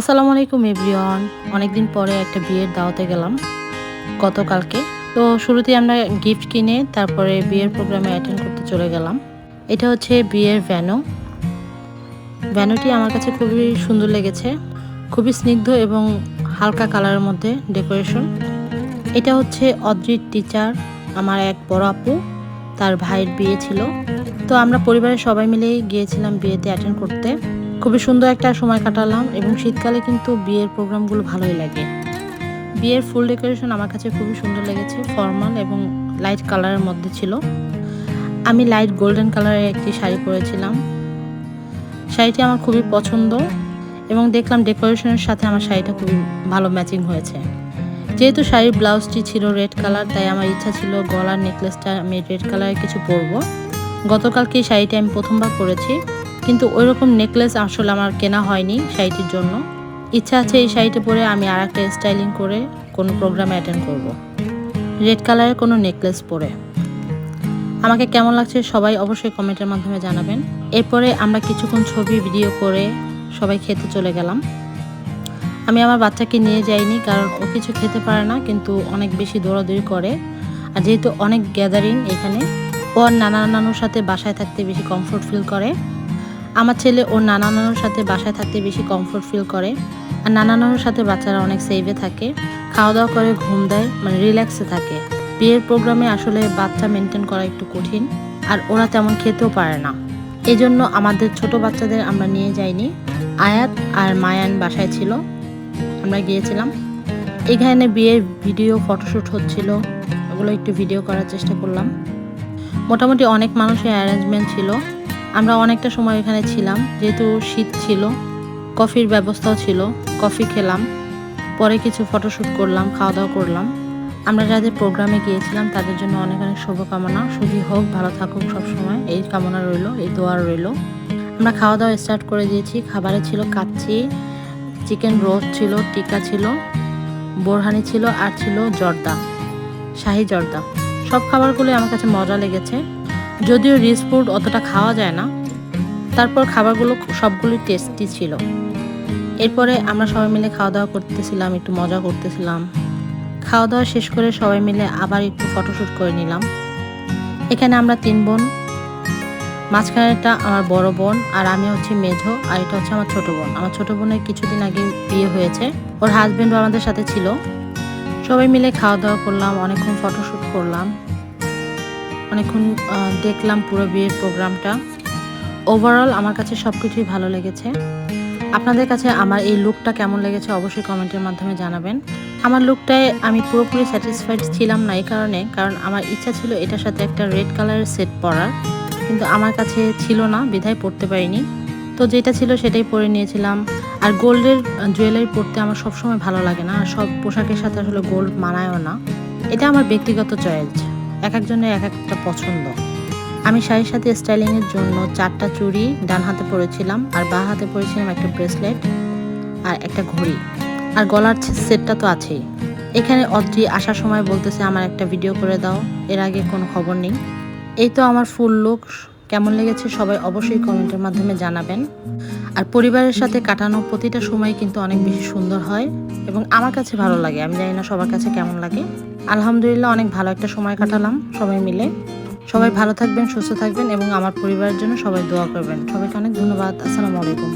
আসসালামু আলাইকুম এভরিওয়ান। অনেকদিন পরে একটা বিয়ের দাওয়াতে গেলাম গতকালকে। তো শুরুতেই আমরা গিফট কিনে তারপরে বিয়ের প্রোগ্রামে অ্যাটেন্ড করতে চলে গেলাম। এটা হচ্ছে বিয়ের ভ্যানুটি আমার কাছে খুবই সুন্দর লেগেছে, খুবই স্নিগ্ধ এবং হালকা কালারের মধ্যে ডেকোরেশন। এটা হচ্ছে অদ্রিত টিচার, আমার এক বড় আপু, তার ভাইয়ের বিয়ে ছিল। তো আমরা পরিবারের সবাই মিলেই গিয়েছিলাম বিয়েতে অ্যাটেন্ড করতে। খুবই সুন্দর একটা সময় কাটালাম এবং শীতকালে কিন্তু বিয়ের প্রোগ্রামগুলো ভালোই লাগে। বিয়ের ফুল ডেকোরেশন আমার কাছে খুবই সুন্দর লেগেছে, ফর্মাল এবং লাইট কালারের মধ্যে ছিল। আমি লাইট গোল্ডেন কালারের একটি শাড়ি পরেছিলাম। শাড়িটি আমার খুবই পছন্দ এবং দেখলাম ডেকোরেশনের সাথে আমার শাড়িটা খুবই ভালো ম্যাচিং হয়েছে। যেহেতু শাড়ির ব্লাউজটি ছিল রেড কালার, তাই আমার ইচ্ছা ছিল গলার নেকলেসটা আমি রেড কালারের কিছু পরবো। গতকালকে এই শাড়িটা আমি প্রথমবার পরেছি, কিন্তু ওইরকম নেকলেস আসলে আমার কেনা হয়নি শাড়িটির জন্য। ইচ্ছা আছে এই শাড়িটা পরে আমি আর একটা স্টাইলিং করে কোনো প্রোগ্রামে অ্যাটেন্ড করব, রেড কালারের কোনো নেকলেস পরে। আমাকে কেমন লাগছে সবাই অবশ্যই কমেন্টের মাধ্যমে জানাবেন। এরপরে আমরা কিছুক্ষণ ছবি ভিডিও করে সবাই খেতে চলে গেলাম। আমি আমার বাচ্চাকে নিয়ে যাইনি, কারণ ও কিছু খেতে পারে না, কিন্তু অনেক বেশি দৌড়াদৌড়ি করে। আর যেহেতু অনেক গ্যাদারিং এখানে, ও আর নানা নানুর সাথে বাসায় থাকতে বেশি কমফোর্ট ফিল করে। আমার ছেলে ওর নানা নানুর সাথে বাসায় থাকতে বেশি কমফোর্ট ফিল করে। আর নানা নানুর সাথে বাচ্চারা অনেক সেভে থাকে, খাওয়া দাওয়া করে ঘুম দেয়, মানে রিল্যাক্সে থাকে। বিয়ের প্রোগ্রামে আসলে বাচ্চা মেনটেন করা একটু কঠিন, আর ওরা তেমন খেতেও পারে না। এই জন্য আমাদের ছোট বাচ্চাদের আমরা নিয়ে যাইনি। আয়াত আর মায়ান বাসায় ছিল, আমরা গিয়েছিলাম। এখানে বিয়ের ভিডিও ফটোশ্যুট হচ্ছিল, ওগুলো একটু ভিডিও করার চেষ্টা করলাম। মোটামুটি অনেক মানুষের অ্যারেঞ্জমেন্ট ছিল। আমরা অনেকটা সময় এখানে ছিলাম, যেহেতু শীত ছিল। কফির ব্যবস্থাও ছিল, কফি খেলাম, পরে কিছু ফটোশ্যুট করলাম, খাওয়া দাওয়া করলাম। আমরা যাদের প্রোগ্রামে গিয়েছিলাম তাদের জন্য অনেক অনেক শুভকামনা। সুখী হোক, ভালো থাকুক সবসময়, এই কামনা রইল, এই দোয়া রইল। আমরা খাওয়া দাওয়া স্টার্ট করে দিয়েছি। খাবারে ছিল কাচ্চি, চিকেন রোস্ট ছিল, টিকা ছিল, বোরহানি ছিল, আর ছিল জর্দা, শাহি জর্দা। সব খাবারগুলো আমার কাছে মজা লেগেছে। যদিও রিচ ফুড অতটা খাওয়া যায় না, তারপর খাবারগুলো সবগুলোই টেস্টি ছিল। এরপরে আমরা সবাই মিলে খাওয়া দাওয়া করতেছিলাম, একটু মজা করতেছিলাম। খাওয়া দাওয়া শেষ করে সবাই মিলে আবার একটু ফটোশ্যুট করে নিলাম। এখানে আমরা 3 বোন, মাঝখানেরটা আমার বড় বোন, আর আমি হচ্ছে মেঝো, আর এটা হচ্ছে আমার ছোট বোন। আমার ছোট বোনের কিছুদিন আগে বিয়ে হয়েছে, ওর হাজবেন্ডও আমাদের সাথে ছিল। সবাই মিলে খাওয়া দাওয়া করলাম, অনেকক্ষণ ফটোশ্যুট করলাম, অনেকক্ষণ দেখলাম পুরো বিয়ের প্রোগ্রামটা। ওভারঅল আমার কাছে সব কিছুই ভালো লেগেছে। আপনাদের কাছে আমার এই লুকটা কেমন লেগেছে অবশ্যই কমেন্টের মাধ্যমে জানাবেন। আমার লুকটায় আমি পুরোপুরি স্যাটিসফাইড ছিলাম না, এই কারণ আমার ইচ্ছা ছিল এটার সাথে একটা রেড কালারের সেট পরার, কিন্তু আমার কাছে ছিল না, বিধায় পরতে পারিনি। তো যেটা ছিল সেটাই পরে নিয়েছিলাম। আর গোল্ডের জুয়েলারি পরতে আমার সবসময় ভালো লাগে না, আর সব পোশাকের সাথে আসলে গোল্ড মানায়ও না। এটা আমার ব্যক্তিগত চয়েস, এক একজনের এক একটা পছন্দ। আমি শাড়ির সাথে স্টাইলিংয়ের জন্য 4টা চুড়ি ডান হাতে পরেছিলাম, আর বাঁ হাতে পরেছিলাম একটা ব্রেসলেট আর একটা ঘড়ি, আর গলার সেটটা তো আছেই। এখানে অদ্রি আসার সময় বলতেছে আমার একটা ভিডিও করে দাও, এর আগে কোনো খবর নেই। এই তো আমার ফুল লুক। কেমন লেগেছে সবাই অবশ্যই কমেন্টের মাধ্যমে জানাবেন। আর পরিবারের সাথে কাটানো প্রতিটা সময় কিন্তু অনেক বেশি সুন্দর হয় এবং আমার কাছে ভালো লাগে। আমি জানি না সবার কাছে কেমন লাগে। আলহামদুলিল্লাহ অনেক ভালো একটা সময় কাটালাম সবাই মিলে। সবাই ভালো থাকবেন, সুস্থ থাকবেন এবং আমার পরিবারের জন্য সবাই দোয়া করবেন। সবাইকে অনেক ধন্যবাদ। আসসালামু আলাইকুম।